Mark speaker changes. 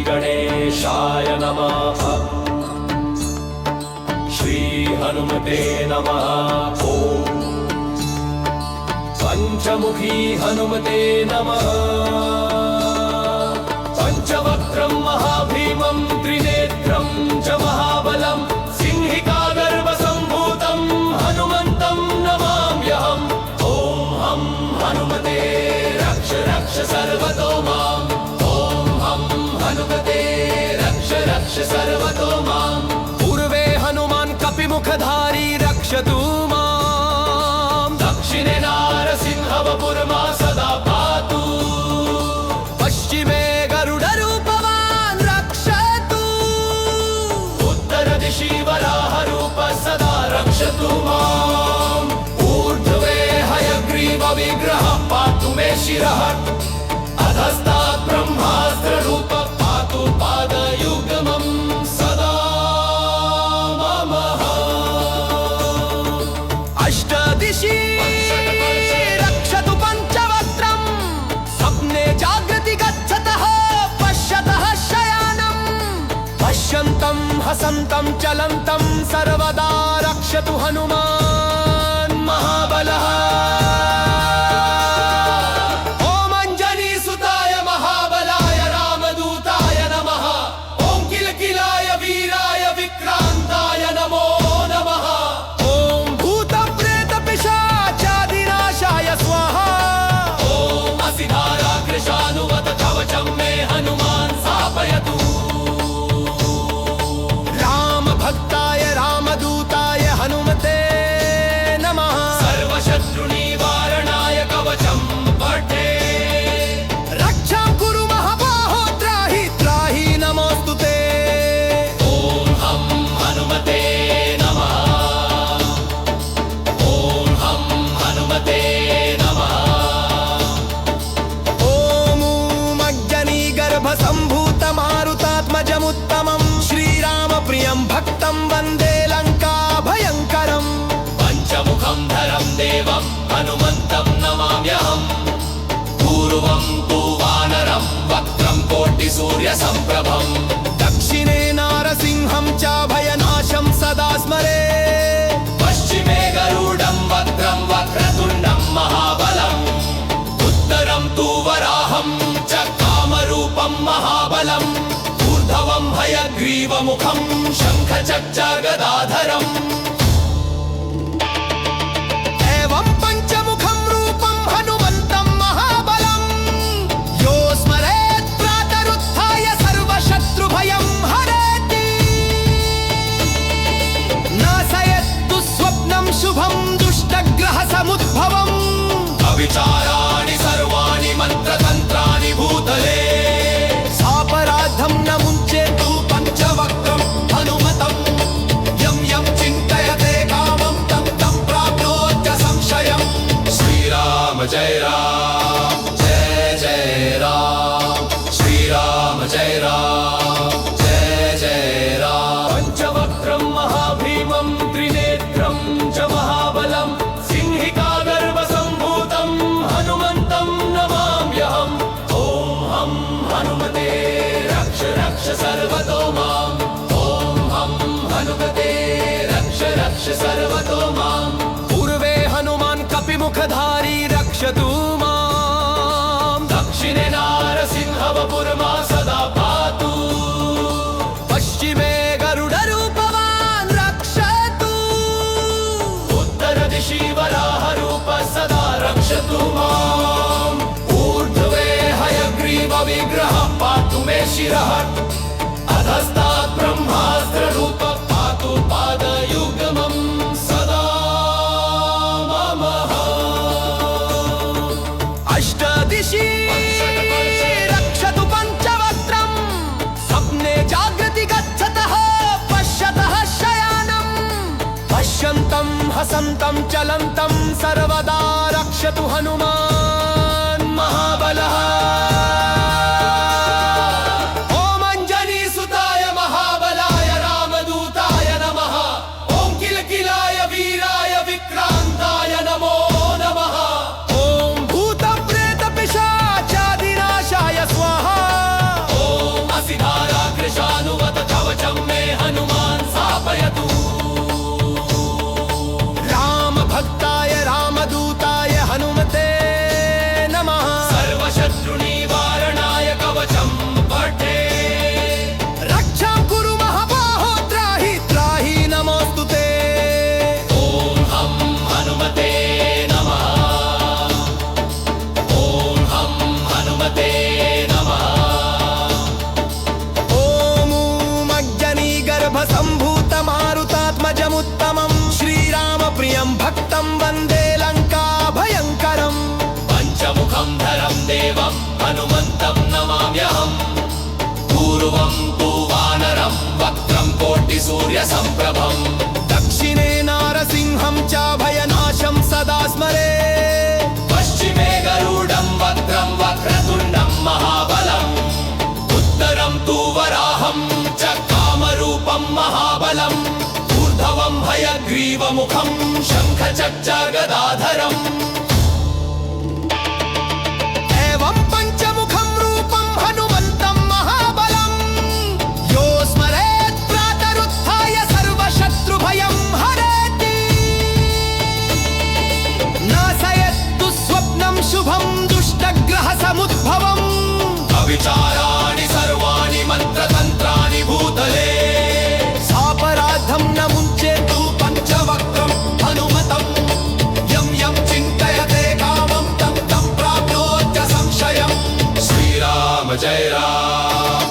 Speaker 1: गणेशाय नमः। श्री हनुमते नमः। ओम पंचमुखी हनुमते नमः। पंचवक्त्रं महाभीमं त्रिनेत्रं च महाबलं सिंहिकागर्भसम्भूतं हनुमन्तं नमाम्यहम्। ॐ हं हनुमते रक्ष रक्ष सर्वतो माम्। ॐ हं हनुमते रक्ष रक्ष सर्वतो माम्। पूर्वे हनुमान् कपिमुखधारी रक्षतु माम्। दक्षिणे नारसिंहवपुर्मा सदा पातु। पश्चिमे गरुडरूपवान् रक्षतु। उत्तरदिशि वराहरूपः सदा रक्षतु माम्। ऊर्ध्वे हयग्रीवविग्रहः पातु मे शिरः। अधस्तात् ब्रह्मास्त्ररूपः पातु पादयुग्मं सदा मम। अष्टदिशि रक्षतु पञ्चवक्त्रं। स्वप्ने जागृति गच्छतः पश्यतः शयानं। पश्यन्तं हसन्तं चलन्तं सर्वदा रक्षतु हनुमान् महाबलः। ॐ अञ्जनीसुताय महाबलाय रामदूताय नमः। ॐ किलकिलाय वीराय विक्रान्ताय नमो नमः। ॐ भूतप्रेतपिशाचादिनाशाय स्वाहा। ॐ असिधाराकृशानुवत कवचं मे हनुमान् स्थापयतु। रामभक्ताय रामदूताय हनुमते नमः। सर्वशत्रुनिवारणाय कवचं पठे। रक्षां कुरु महाबाहो त्राहि त्राहि नमोऽस्तु ते। ॐ हं हनुमते नमः। ॐ हं हनुमते नमः। ॐ अग्निगर्भसम्भूतमारुतात्मजमुत्तमं श्रीरामप्रियं भक्तं वन्दे लङ्काभयङ्करम्। पञ्चमुखं धरं देवं हनुमन्तं नमाम्यहम्। पूर्वं तु वानरं वक्त्रं कोटिसूर्यसम्प्रभं। दक्षिणे नारसिंहं च भयनाशं सदा स्मरे। पश्चिमे गरुडं वक्त्रं वक्रतुण्डं महाबलम्। उत्तरं तु वराहं च कामरूपं महाबलम्। ऊर्ध्वं हयग्रीवमुखं शङ्खचक्रगदाधरम्। एवं पञ्चमुखं रूपं हनुमन्तं महाबलम्। यो स्मरेत् प्रातरुत्थाय सर्वशत्रुभयं हरेति। नाशयतु स्वप्नं शुभं दुष्टग्रहसमुद्भवम्। अविचाराणि सर्वाणि मन्त्रतन्त्राणि भूतले। सापराधं न मुञ्चेतु पञ्चवक्त्रं हनुमतं। यं यं चिन्तयते कामं तं तं प्राप्नोत्य संशयम्। श्रीराम जय राम जय जय राम। श्रीराम जय राम जय जय राम। पञ्चवक्त्रं महाभीमं त्रिनेत्रं च महाबलं सिंहिकागर्भसम्भूतं हनुमन्तं नमाम्यहम्। ॐ हं हनुमते रक्ष रक्ष सर्वतो माम्। ॐ हं हनुमते रक्ष रक्ष सर्वतो माम्। पूर्वे हनुमान् कपिमुखधारी रक्षतु माम्। दक्षिणे नारसिंहवपुर्मा सदा पातु। पश्चिमे गरुडरूपवान् रक्षतु। उत्तरदिशि वराहरूपः सदा रक्षतु माम्। ऊर्ध्वे हयग्रीवविग्रहः पातु मे शिरः। अधस्तात् ब्रह्मास्त्ररूपः पातु पादयुग्मं सदा मम। अष्टदिशि रक्षतु पञ्चवक्त्रं। स्वप्ने जागृति गच्छतः पश्यतः शयानं। पश्यन्तं हसन्तं चलन्तं सर्वदा रक्षतु हनुमान् महाबलः। ॐ अञ्जनीसुताय महाबलाय रामदूताय नमः। ॐ किलकिलाय वीराय विक्रान्ताय नमो नमः। ॐ भूतप्रेतपिशाचादिनाशाय स्वाहा। ॐ असिधा सूर्यसम्प्रभम् दक्षिणे नारसिंहं चाभयनाशं सदा स्मरे पश्चिमे गरुडं वक्त्रं वक्रतुण्डं महाबलम् उत्तरं तु वराहं च कामरूपं महाबलम् ऊर्ध्वं हयग्रीवमुखं शङ्खचक्रगदाधरम् एवं पञ्चमुखं रूपं हनुमन्तं महाबलम् यो स्मरेत् प्रातरुत्थाय सर्वशत्रुभयं हरेति नाशयतु स्वप्नं शुभं दुष्टग्रहसमुद्भवम् अविचाराणि सर्वाणि मन्त्रतन्त्राणि भूतले सापराधं न मुञ्चेतु पञ्चवक्त्रं हनुमतं यं यं चिन्तयते कामं तं तं प्राप्नोत्य संशयम् श्रीराम जय राम